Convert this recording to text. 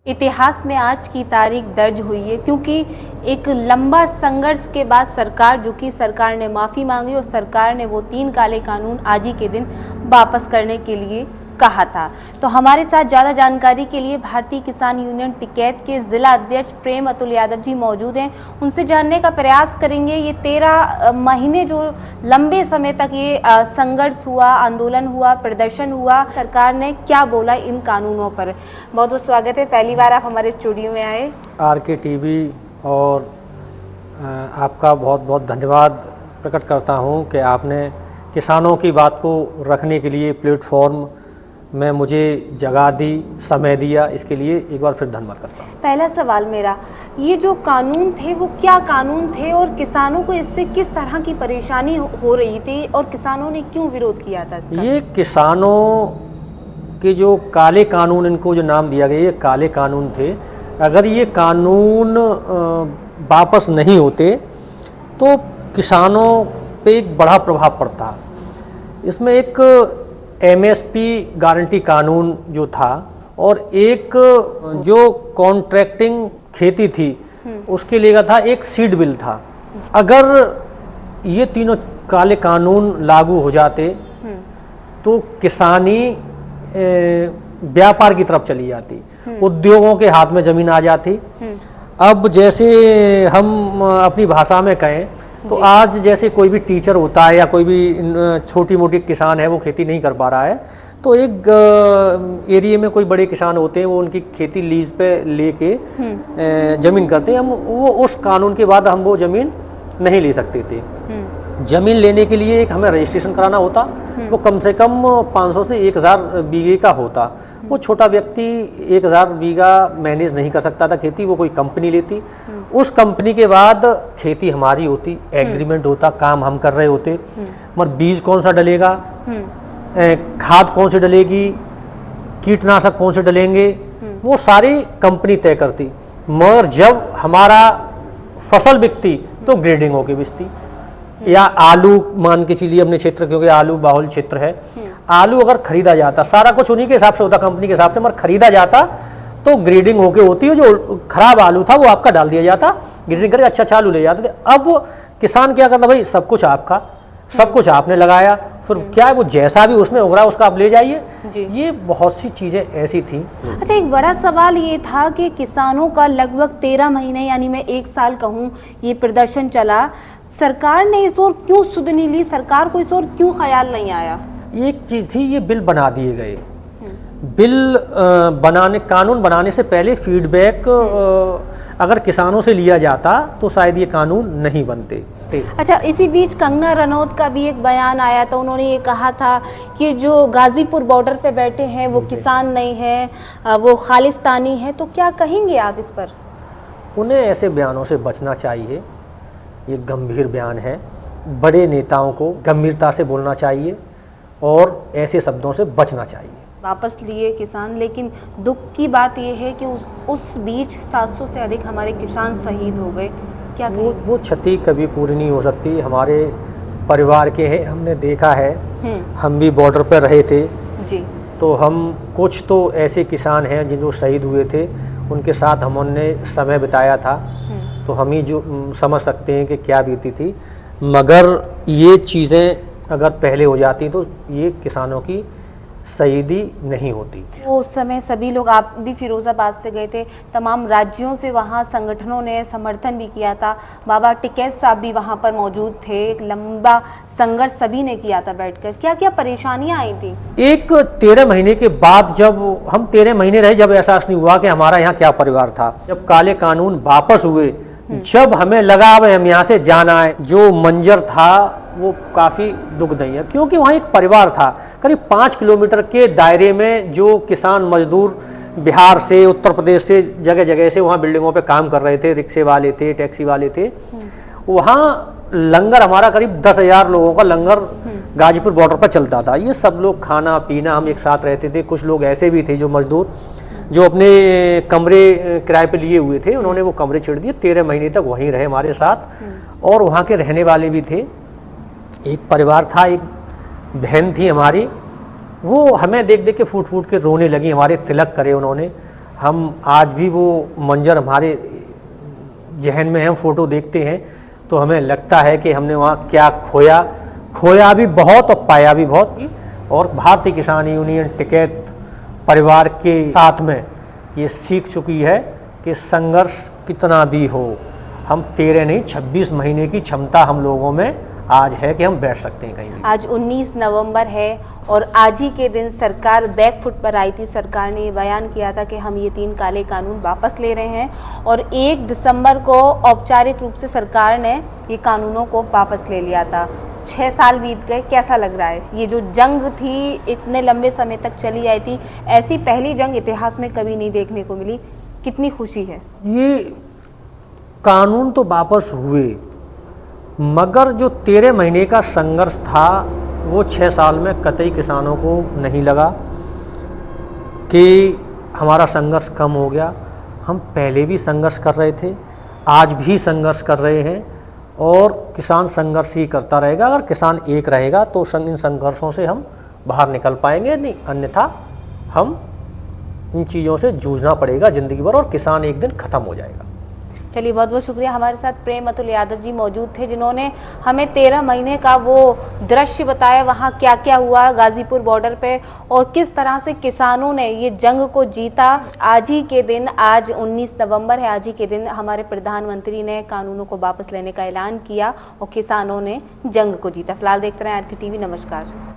इतिहास में आज की तारीख दर्ज हुई है क्योंकि एक लंबा संघर्ष के बाद सरकार ने माफ़ी मांगी और सरकार ने वो 3 काले कानून आज ही के दिन वापस करने के लिए कहा था। तो हमारे साथ ज़्यादा जानकारी के लिए भारतीय किसान यूनियन टिकैत के जिला अध्यक्ष प्रेम अतुल यादव जी मौजूद हैं। उनसे जानने का प्रयास करेंगे ये 13 महीने जो लंबे समय तक ये संघर्ष हुआ, आंदोलन हुआ, प्रदर्शन हुआ, सरकार ने क्या बोला इन कानूनों पर। बहुत बहुत स्वागत है, पहली बार आप हमारे स्टूडियो में आए। RK TV और आपका बहुत बहुत धन्यवाद प्रकट करता हूं कि आपने किसानों की बात को रखने के लिए प्लेटफॉर्म में मुझे जगह दी, समय दिया, इसके लिए एक बार फिर धन्यवाद करता हूँ। पहला सवाल मेरा, ये जो कानून थे वो क्या कानून थे और किसानों को इससे किस तरह की परेशानी हो रही थी और किसानों ने क्यों विरोध किया था इसका? ये किसानों के जो काले कानून, इनको जो नाम दिया गया, ये काले कानून थे। अगर ये कानून वापस नहीं होते तो किसानों पे एक बड़ा प्रभाव पड़ता। इसमें एक MSP गारंटी कानून जो था और एक जो कॉन्ट्रैक्टिंग खेती थी उसके लिए था, एक सीड बिल था। अगर ये तीनों काले कानून लागू हो जाते तो किसानी व्यापार की तरफ चली जाती, उद्योगों के हाथ में ज़मीन आ जाती। अब जैसे हम अपनी भाषा में कहें तो आज जैसे कोई भी टीचर होता है या कोई भी छोटी मोटी किसान है वो खेती नहीं कर पा रहा है, तो एक एरिया में कोई बड़े किसान होते हैं, वो उनकी खेती लीज पे लेके ज़मीन करते हैं। हम वो उस कानून के बाद हम वो ज़मीन नहीं ले सकते थे। ज़मीन लेने के लिए एक हमें रजिस्ट्रेशन कराना होता, वो कम से कम 500 से 1000 बीघे का होता। वो छोटा व्यक्ति 1000 बीघा मैनेज नहीं कर सकता था खेती, वो कोई कंपनी लेती। उस कंपनी के बाद खेती हमारी होती, एग्रीमेंट होता, काम हम कर रहे होते, मगर बीज कौन सा डलेगा, खाद कौन सी डलेगी, कीटनाशक कौन से डलेंगे, वो सारी कंपनी तय करती। मगर जब हमारा फसल बिकती तो ग्रेडिंग होके बिकती। या आलू मान के चलिए अपने क्षेत्र, क्योंकि आलू बाहुल क्षेत्र है, आलू अगर खरीदा जाता, सारा कुछ उन्हीं के हिसाब से होता, कंपनी के हिसाब से, मगर खरीदा जाता तो ग्रेडिंग होके होती है। जो खराब आलू था वो आपका डाल दिया जाता, ग्रेडिंग करके अच्छा आलू ले जाते थे। अब वो किसान क्या करता, भाई सब कुछ आपका, सब कुछ आपने लगाया, फिर क्या है वो जैसा भी उसमें उग रहा उसका आप ले जाइए। ये बहुत सी चीज़ें ऐसी थी। अच्छा, एक बड़ा सवाल ये था कि किसानों का लगभग 13 महीने यानी मैं 1 साल कहूँ ये प्रदर्शन चला, सरकार ने इस ओर क्यों सुध नहीं ली, सरकार को इस ओर क्यों ख्याल नहीं आया? एक चीज़ थी, ये बिल बना दिए गए। बिल बनाने, कानून बनाने से पहले फीडबैक अगर किसानों से लिया जाता तो शायद ये कानून नहीं बनते। अच्छा, इसी बीच कंगना रनौत का भी एक बयान आया था, उन्होंने ये कहा था कि जो गाजीपुर बॉर्डर पे बैठे हैं वो किसान नहीं है, वो खालिस्तानी है। तो क्या कहेंगे आप इस पर? उन्हें ऐसे बयानों से बचना चाहिए, ये गंभीर बयान है। बड़े नेताओं को गंभीरता से बोलना चाहिए और ऐसे शब्दों से बचना चाहिए। वापस लिए किसान, लेकिन दुख की बात यह है कि उस बीच 700 से अधिक हमारे किसान शहीद हो गए। क्या वो क्षति कभी पूरी नहीं हो सकती। हमारे परिवार के हैं, हमने देखा है, हम भी बॉर्डर पर रहे थे जी। तो हम कुछ तो ऐसे किसान हैं जिन जो शहीद हुए थे, उनके साथ हमने समय बिताया था, तो हम ही जो समझ सकते हैं कि क्या बीती थी। मगर ये चीज़ें अगर पहले हो जाती तो ये किसानों की शहीदी नहीं होती। उस समय सभी लोग, आप भी फिरोजाबाद से गए थे, तमाम राज्यों से वहाँ संगठनों ने समर्थन भी किया था, बाबा टिकैत साहब भी वहाँ पर मौजूद थे, एक लंबा संघर्ष सभी ने किया था बैठकर। क्या क्या परेशानियाँ आई थी? एक 13 महीने के बाद, जब हम 13 महीने रहे, जब एहसास नहीं हुआ कि हमारा यहाँ क्या परिवार था। जब काले कानून वापस हुए, जब हमें लगा अब हम यहाँ से जाना है, जो मंजर था वो काफ़ी दुखदायी है, क्योंकि वहाँ एक परिवार था। करीब 5 किलोमीटर के दायरे में जो किसान मजदूर बिहार से, उत्तर प्रदेश से, जगह जगह से वहाँ बिल्डिंगों पे काम कर रहे थे, रिक्शे वाले थे, टैक्सी वाले थे, वहाँ लंगर, हमारा करीब 10,000 लोगों का लंगर गाजीपुर बॉर्डर पर चलता था। ये सब लोग खाना पीना, हम एक साथ रहते थे। कुछ लोग ऐसे भी थे जो मजदूर, जो अपने कमरे किराए पे लिए हुए थे, उन्होंने वो कमरे छेड़ दिए। 13 महीने तक वहीं रहे हमारे साथ। और वहाँ के रहने वाले भी थे, एक परिवार था, एक बहन थी हमारी, वो हमें देख देख के फूट फूट के रोने लगी। हमारे तिलक करे उन्होंने, हम आज भी वो मंजर हमारे जहन में हम फ़ोटो देखते हैं तो हमें लगता है कि हमने वहाँ क्या खोया भी बहुत और पाया भी बहुत। और भारतीय किसान यूनियन टिकैत परिवार के साथ में ये सीख चुकी है कि संघर्ष कितना भी हो, हम 13 नहीं 26 महीने की क्षमता हम लोगों में आज है कि हम बैठ सकते हैं कहीं भी। आज 19 नवंबर है और आज ही के दिन सरकार बैक फुट पर आई थी। सरकार ने ये बयान किया था कि हम ये 3 काले कानून वापस ले रहे हैं और 1 दिसंबर को औपचारिक रूप से सरकार ने ये कानूनों को वापस ले लिया था। 6 साल बीत गए, कैसा लग रहा है? ये जो जंग थी इतने लंबे समय तक चली आई थी, ऐसी पहली जंग इतिहास में कभी नहीं देखने को मिली, कितनी खुशी है? ये कानून तो वापस हुए मगर जो 13 महीने का संघर्ष था वो 6 साल में कतई किसानों को नहीं लगा कि हमारा संघर्ष कम हो गया। हम पहले भी संघर्ष कर रहे थे, आज भी संघर्ष कर रहे हैं और किसान संघर्ष ही करता रहेगा। अगर किसान एक रहेगा तो इन संघर्षों से हम बाहर निकल पाएंगे, नहीं अन्यथा हम इन चीज़ों से जूझना पड़ेगा ज़िंदगी भर और किसान एक दिन ख़त्म हो जाएगा। चलिए, बहुत बहुत शुक्रिया। हमारे साथ प्रेम अतुल यादव जी मौजूद थे जिन्होंने हमें 13 महीने का वो दृश्य बताया, वहाँ क्या क्या हुआ गाजीपुर बॉर्डर पे और किस तरह से किसानों ने ये जंग को जीता। आज ही के दिन, आज 19 नवंबर है, आज ही के दिन हमारे प्रधानमंत्री ने कानूनों को वापस लेने का ऐलान किया और किसानों ने जंग को जीता। फिलहाल देखते रहें RK TV। नमस्कार।